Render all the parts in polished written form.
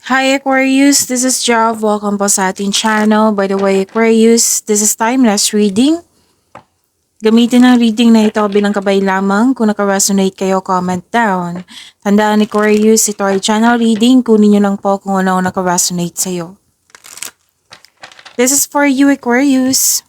Hi Aquarius, this is Jav. Welcome po sa ating channel. By the way, Aquarius, this is timeless reading. Gamitin ang reading na ito bilang kabay lamang. Kung naka-resonate kayo, comment down. Tandaan Aquarius, ito ay channel reading. Kunin nyo lang po kung ano ang naka-resonate sa'yo. This is for you Aquarius.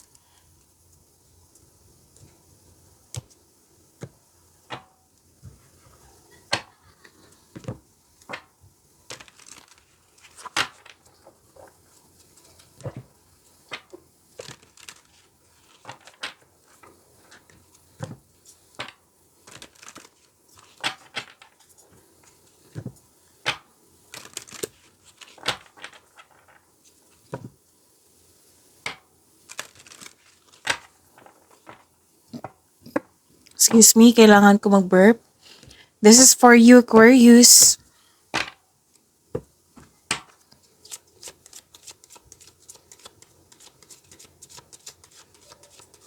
Excuse me, kailangan ko mag-burp. This is for you Aquarius.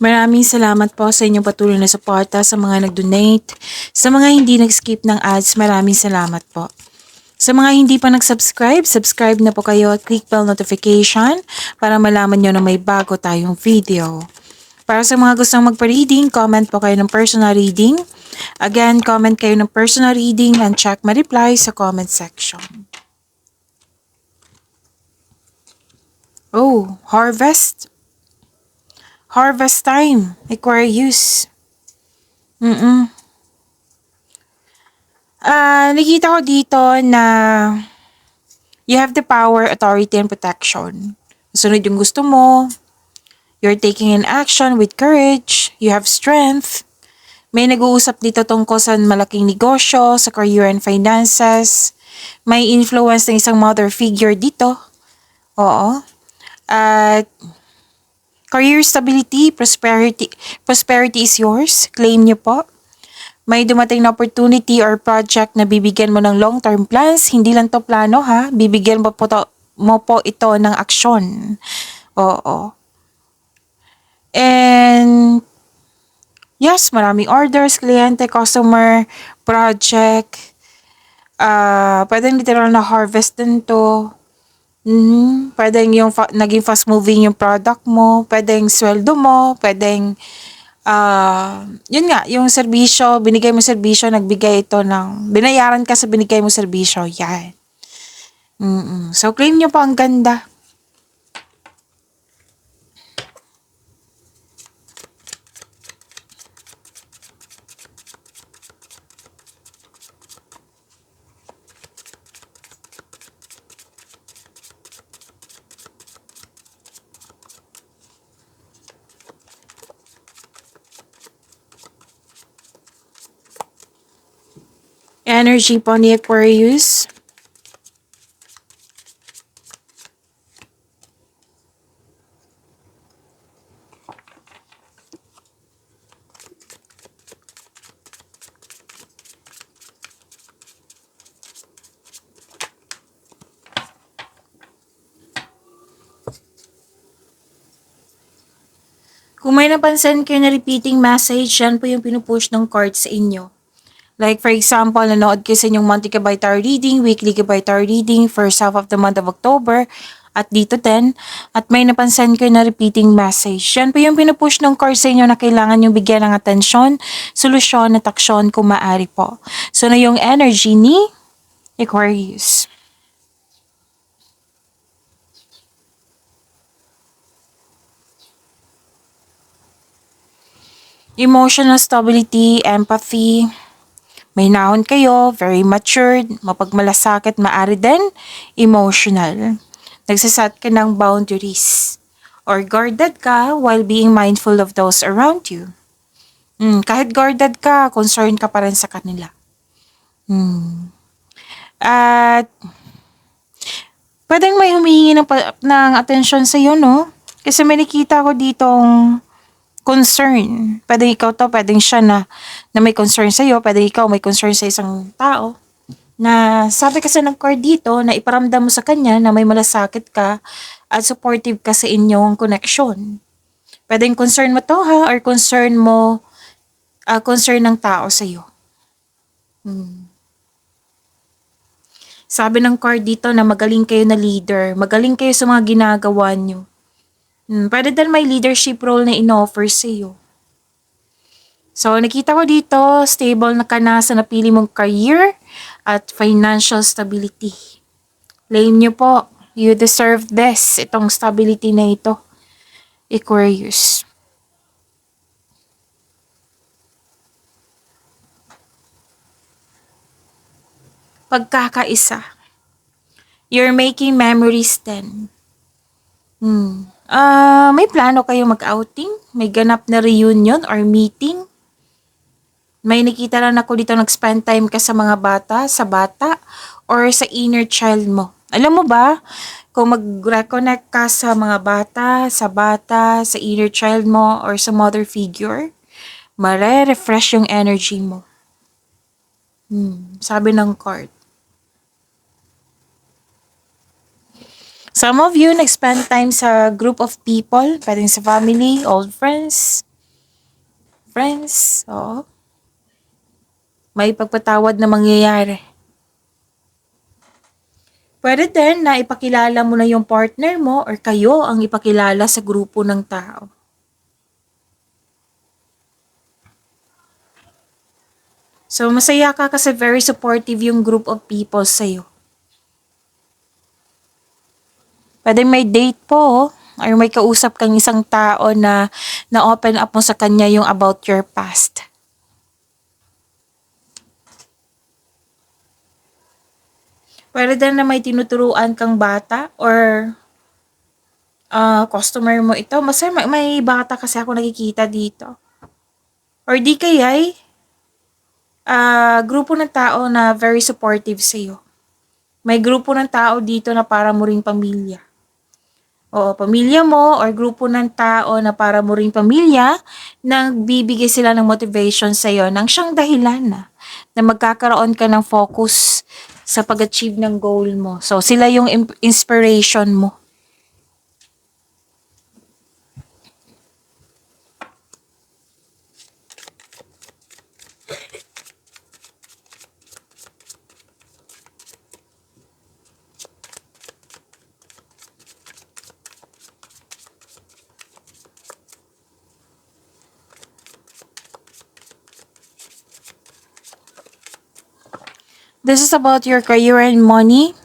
Maraming salamat po sa inyong patuloy na suporta sa mga nag-donate. Sa mga hindi nag-skip ng ads, maraming salamat po. Sa mga hindi pa nag-subscribe, subscribe na po kayo at click bell notification para malaman nyo na may bago tayong video. Para sa mga gustong magpa-reading, comment po kayo ng personal reading. Again, comment kayo ng personal reading and check my reply sa comment section. Oh, harvest. Harvest time, Aquarius. Nakita ko dito na you have the power, authority, and protection. Sunod yung gusto mo. You're taking an action with courage. You have strength. May nag-uusap dito tungkol sa malaking negosyo, sa career and finances. May influence ng isang mother figure dito. Oo. At career stability, prosperity is yours. Claim niyo po. May dumating na opportunity or project na bibigyan mo ng long-term plans. Hindi lang to plano ha. Bibigyan mo po ito ng aksyon. Oo. And yes, maraming orders, kliyente, customer, project. Pwedeng literal na harvest din to. Pwedeng yung naging fast moving yung product mo, pwedeng sweldo mo, pwedeng yun nga, yung serbisyo, binigay mo serbisyo, nagbigay ito ng, binayaran ka sa binigay mo serbisyo, yan. So, claim nyo po ang ganda. Energy po ni Aquarius. Kung may napansin kayo na repeating message, yan po yung pinupush ng card sa inyo. Like for example, nanood kayo sa inyong monthly Kabay Tarot reading, weekly Kabay Tarot reading, first half of the month of October, at dito 10, at may napansin kayo na repeating message. Yan po yung pinupush ng card sa inyo na kailangan yung bigyan ng atensyon, solusyon at aksyon kung maaari po. So na yung energy ni Aquarius. Emotional stability, empathy, may nahon kayo, very matured, mapagmalasakit, maari din, emotional. Nagsasat ka ng boundaries. Or guarded ka while being mindful of those around you. Kahit guarded ka, concerned ka pa rin sa kanila. At pwedeng may humihingi ng atensyon sa iyo, no? Kasi may nakita ko ditong concern. Pwedeng ikaw to, pwedeng siya na may concern sa iyo, pwedeng ikaw may concern sa isang tao. Na sabi kasi ng card dito na iparamdam mo sa kanya na may malasakit ka at supportive ka sa inyong connection. Pwedeng concern mo to ha, or concern mo, concern ng tao sa iyo. Sabi ng card dito na magaling kayo na leader. Magaling kayo sa mga ginagawa nyo. Pwede din may leadership role na in-offer sa iyo. So, nakita ko dito, stable na ka na sa napili mong career at financial stability. Claim nyo po. You deserve this. Itong stability na ito. Aquarius. Pagkakaisa. You're making memories then. May plano kayo mag-outing? May ganap na reunion or meeting? May nakita lang ako dito nag-spend time ka sa bata, or sa inner child mo. Alam mo ba, kung mag-reconnect ka sa inner child mo, or sa mother figure, mare-refresh yung energy mo. Sabi ng card. Some of you nag-spend time sa group of people, pwedeng sa family, old friends, oo. May pagpatawad na mangyayari. Pwede din na ipakilala mo na yung partner mo or kayo ang ipakilala sa grupo ng tao. So, masaya ka kasi very supportive yung group of people sa'yo. Pwede may date po, or may kausap kang isang tao na na-open up mo sa kanya yung about your past. Pwede din na may tinuturuan kang bata or customer mo ito. Masaya may bata kasi ako nakikita dito. Or di kaya'y grupo ng tao na very supportive sa'yo. May grupo ng tao dito na para mo ring pamilya. O pamilya mo or grupo ng tao na para mo ring pamilya, nagbibigay sila ng motivation sa'yo nang siyang dahilan na magkakaroon ka ng focus sa pag-achieve ng goal mo. So, sila yung inspiration mo. This is about your career and money.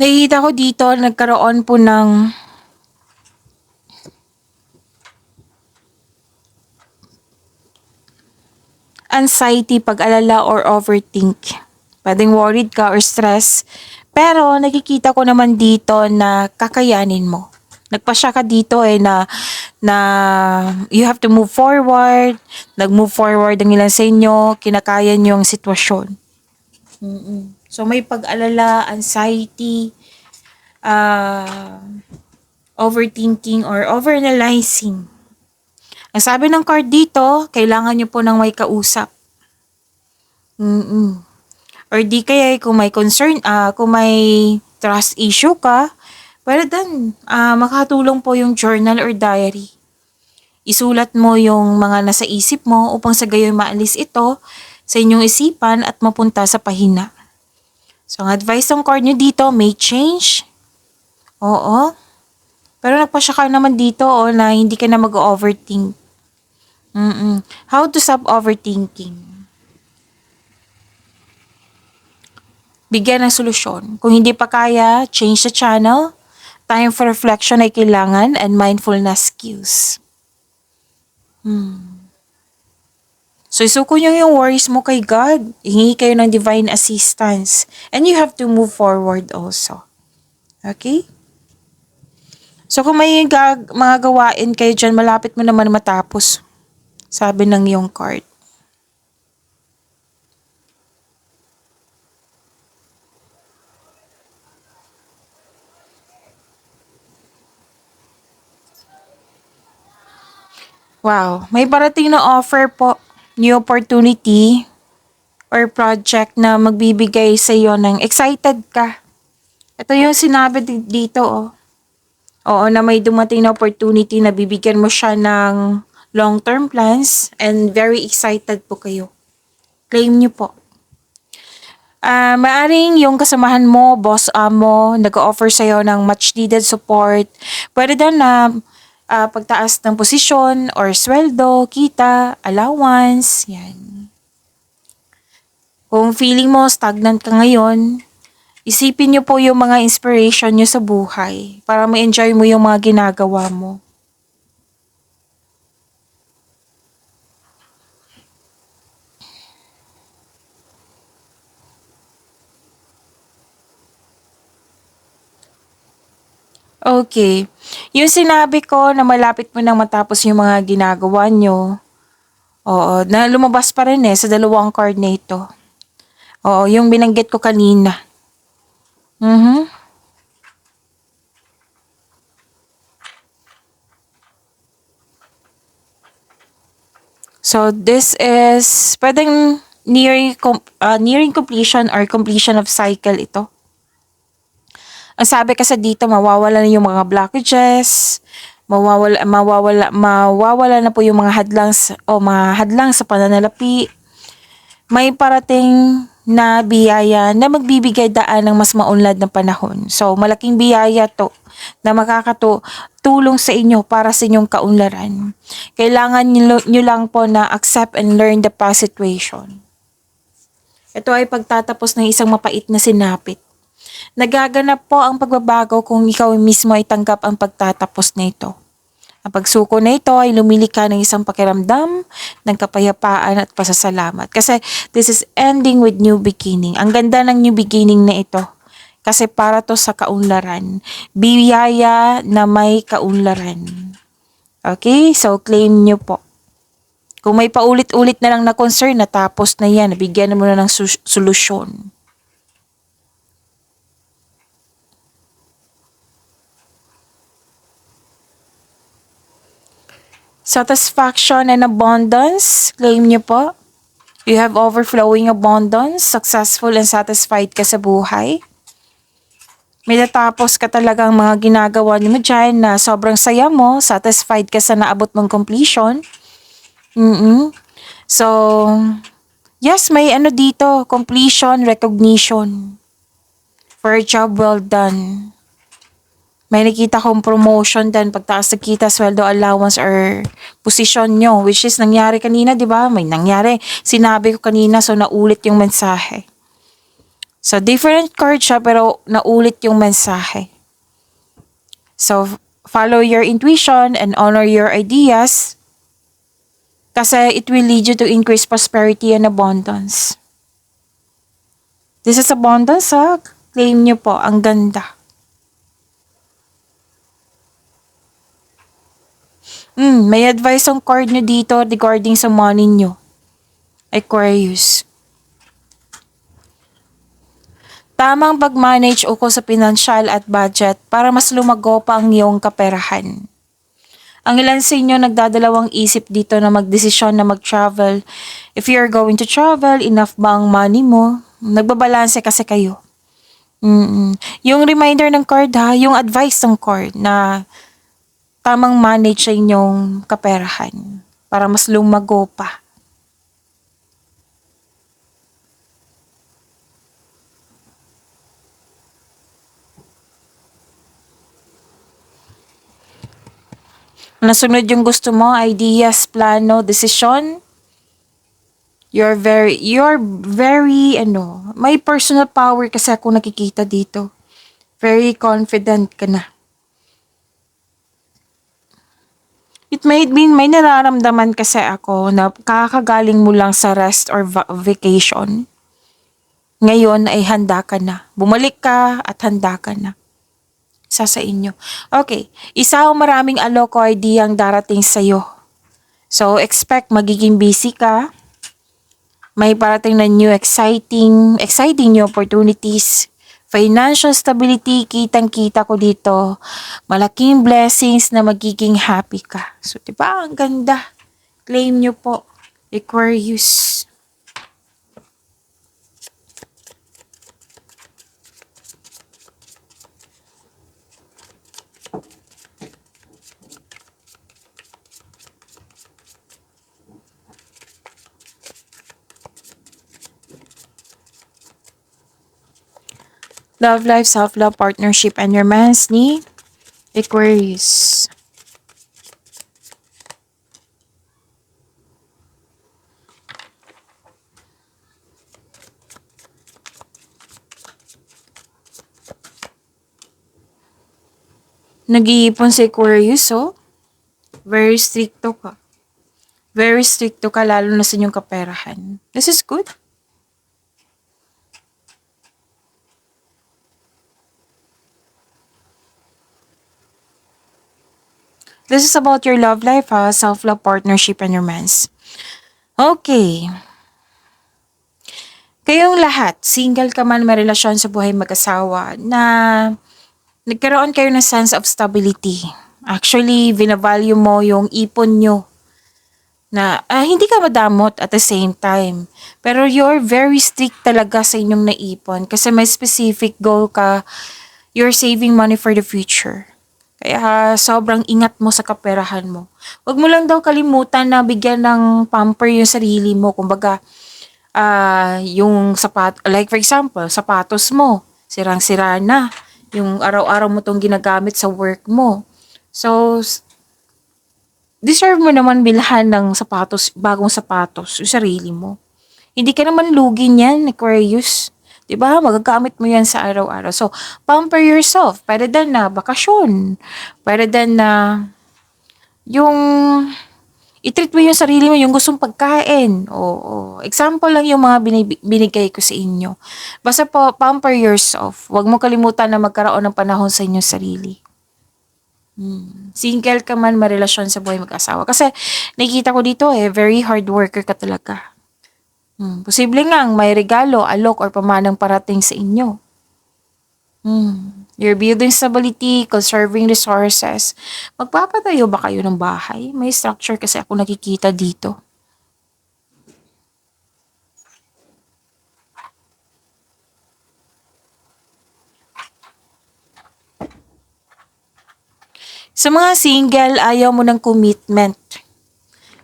Nakikita ko dito, nagkaroon po ng anxiety, pag-alala, or overthink. Pwedeng worried ka or stress. Pero nakikita ko naman dito na kakayanin mo. Nagpasya ka dito na you have to move forward. Nag-move forward ang ilan sa inyo. Kinakaya nyo ang sitwasyon. So may pag-alala, anxiety, overthinking, or overanalyzing. Ang sabi ng card dito, kailangan nyo po ng may kausap. Or di kaya kung may concern, kung may trust issue ka, pwede din, makatulong po yung journal or diary. Isulat mo yung mga nasa isip mo upang sa gayon maalis ito sa inyong isipan at mapunta sa pahina. So, ang advice ng card nyo dito, may change. Oo. Pero nagpasya ka naman dito na hindi ka na mag-overthink. How to stop overthinking? Bigyan ng solusyon. Kung hindi pa kaya, change the channel. Time for reflection ay kailangan and mindfulness skills. So, isuko nyo yung worries mo kay God. Hingi kayo ng divine assistance. And you have to move forward also. Okay? So, kung may mga gawain kayo dyan, malapit mo naman matapos. Sabi ng iyong card. Wow, may parating na offer po, new opportunity or project na magbibigay sa iyo ng excited ka. Ito yung sinabi dito, oh. Oo, na may dumating na opportunity na bibigyan mo siya ng long-term plans and very excited po kayo. Claim niyo po. Maaring yung kasamahan mo, boss mo, nag-offer sa'yo ng much needed support. Pwede din na pagtaas ng posisyon or sweldo, kita, allowance, yan. Kung feeling mo stagnant ka ngayon, isipin niyo po yung mga inspiration niyo sa buhay para ma-enjoy mo yung mga ginagawa mo. Okay. Yung sinabi ko na malapit mo nang matapos yung mga ginagawa nyo, oo, na lumabas pa rin sa dalawang card na ito. Oo, yung binanggit ko kanina. Mhm. So, this is pwedeng nearing completion or completion of cycle ito. Ang sabi kasi dito, mawawala na yung mga blockages, mawawala na po yung mga hadlang sa pananalapi. May parating na biyaya na magbibigay daan ng mas maunlad na panahon. So, malaking biyaya to na makakatulong sa inyo para sa inyong kaunlaran. Kailangan nyo lang po na accept and learn the past situation. Ito ay pagtatapos ng isang mapait na sinapit. Nagaganap po ang pagbabago kung ikaw mismo ay tanggap ang pagtatapos na ito. Ang pagsuko na ito ay lumilika ng isang pakiramdam ng kapayapaan at pasasalamat. Kasi this is ending with new beginning. Ang ganda ng new beginning na ito. Kasi para to sa kaunlaran. Biyaya na may kaunlaran. Okay? So, claim nyo po. Kung may paulit-ulit na lang na concern, natapos na yan. Nabigyan mo na ng solusyon. Satisfaction and abundance. Claim nyo po. You have overflowing abundance. Successful and satisfied ka sa buhay. May natapos ka talagang mga ginagawa mo dyan na sobrang saya mo. Satisfied ka sa naabot mong completion. So, yes, may dito. Completion, recognition. For a job well done. May nakita kong promotion din, pagtaas na kita, sweldo, allowance, or posisyon nyo, which is nangyari kanina, di ba? May nangyari. Sinabi ko kanina, so naulit yung mensahe. So, different card siya, pero naulit yung mensahe. So, follow your intuition and honor your ideas kasi it will lead you to increase prosperity and abundance. This is abundance, ha? Claim nyo po, ang ganda. May advice ang card nyo dito regarding sa money nyo. Aquarius. Tamang pag-manage ukol sa pinansyal at budget para mas lumago pa ang iyong kaperahan. Ang ilan sa inyo nagdadalawang isip dito na magdesisyon na mag-travel. If you're going to travel, enough ba ang money mo? Nagbabalanse kasi kayo. Yung reminder ng card yung advice ng card na tamang manage sa inyong kaperahan para mas lumago pa. Nasunod yung gusto mo, ideas, plano, desisyon. You're very, may personal power kasi ako nakikita dito. Very confident ka na. It may mean may nararamdaman kasi ako na kakagaling mo lang sa rest or vacation. Ngayon ay handa ka na. Bumalik ka at handa ka na. Isa sa inyo. Okay. Isa o maraming aloko idea ang darating sa'yo. So, expect magiging busy ka. May parating na new exciting new opportunities. Financial stability, kitang-kita ko dito. Malaking blessings na magiging happy ka. So, diba? Ang ganda. Claim nyo po, Aquarius. Love life, self-love, partnership, and romance ni Aquarius. Nag-iipon si Aquarius, oh. Very stricto ka. Very stricto ka, lalo na sa inyong kaperahan. This is good. This is about your love life, ha? Self-love, partnership, and romance. Okay. Kayong lahat, single ka man, may relasyon sa buhay mag-asawa, na nagkaroon kayo ng sense of stability. Actually, binavalue mo yung ipon nyo na hindi ka madamot at the same time. Pero you're very strict talaga sa inyong naipon kasi may specific goal ka. You're saving money for the future. Kaya sobrang ingat mo sa kaperahan mo. Huwag mo lang daw kalimutan na bigyan ng pamper yung sarili mo. Kumbaga, yung like for example, sapatos mo, sirang-sira na. Yung araw-araw mo tong ginagamit sa work mo. So, deserve mo naman bilhan ng sapatos, bagong sapatos, yung sarili mo. Hindi ka naman lugi niyan, Aquarius. 'Di ba? Magagamit mo yan sa araw-araw. So, pamper yourself. Pwede din na bakasyon. Pwede din na yung i-treat mo yung sarili mo, yung gustong pagkain. Oo. Example lang yung mga binigay ko sa inyo. Basta po, pamper yourself. Huwag mo kalimutan na magkaroon ng panahon sa inyong sarili. Single ka man, marelasyon sa buhay mag-asawa. Kasi nakikita ko dito very hard worker ka talaga. Posible ngang may regalo, alok, or pamanang parating sa inyo. You're building stability, conserving resources. Magpapatayo ba kayo ng bahay? May structure kasi ako nakikita dito. Sa mga single, ayaw mo ng commitment.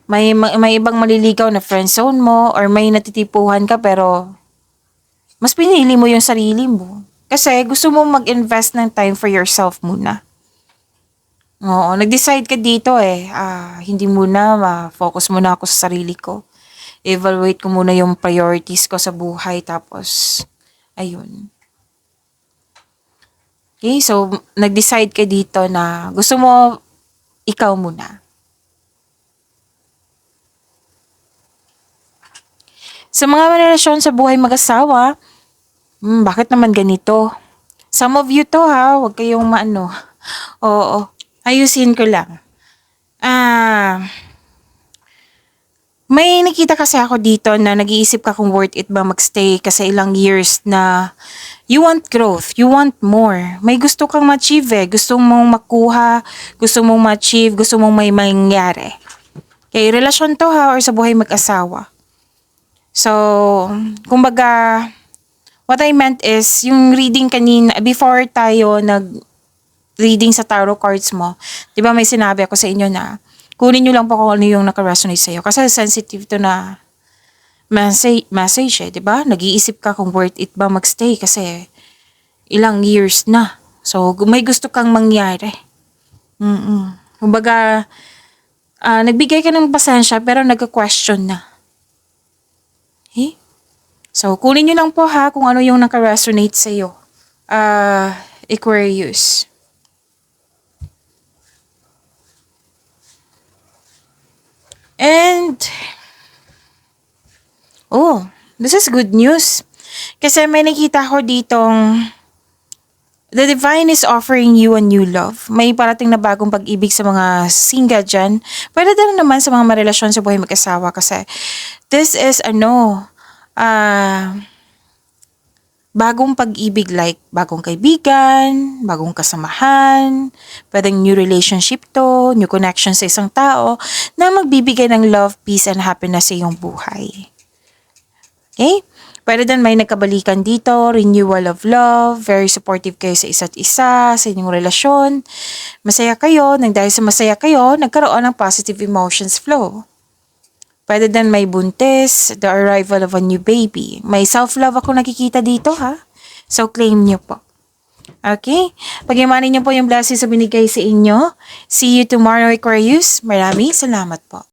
May ibang maliligaw na friendzone mo or may natitipuhan ka pero mas pinili mo yung sarili mo. Kasi gusto mo mag-invest ng time for yourself muna. Oo, nag-decide ka dito hindi muna, focus muna ako sa sarili ko. Evaluate ko muna yung priorities ko sa buhay tapos, ayun. Okay, so nag-decide ka dito na gusto mo ikaw muna. Sa mga relasyon sa buhay mag-asawa, bakit naman ganito? Some of you to ha, huwag kayong maano. Oo, ayusin ko lang. May nakita kasi ako dito na nag-iisip ka kung worth it ba magstay kasi ilang years na you want growth, you want more. May gusto kang ma-achieve gusto mong makuha, gusto mong ma-achieve, gusto mong may mangyari. Okay, relasyon to ha or sa buhay mag-asawa. So, kumbaga, what I meant is, yung reading kanina, before tayo nag-reading sa tarot cards mo, di ba may sinabi ako sa inyo na, kunin nyo lang po kung ano yung naka-resonate sa'yo. Kasi sensitive to na message di ba? Nag-iisip ka kung worth it ba magstay kasi ilang years na. So, may gusto kang mangyari. Kumbaga, nagbigay ka ng pasensya pero nagka-question na. Okay? So, kunin nyo lang po ha kung ano yung naka-resonate sa'yo. Aquarius. And, this is good news. Kasi may nakita ko ditong the divine is offering you a new love. May parating na bagong pag-ibig sa mga single dyan. Pwede din naman sa mga marelasyon sa buhay mag-asawa kasi this is bagong pag-ibig like bagong kaibigan, bagong kasamahan, pwedeng new relationship to, new connection sa isang tao na magbibigay ng love, peace, and happiness sa iyong buhay. Okay? Pwede din may nagkabalikan dito, renewal of love, very supportive kayo sa isa't isa, sa inyong relasyon. Masaya kayo, nang dahil sa masaya kayo, nagkaroon ng positive emotions flow. Pwede din may buntis, the arrival of a new baby. May self-love ako nakikita dito ha. So claim nyo po. Okay? Pag-imanin nyo po yung blessings na binigay sa inyo. See you tomorrow, Aquarius. Maraming salamat po.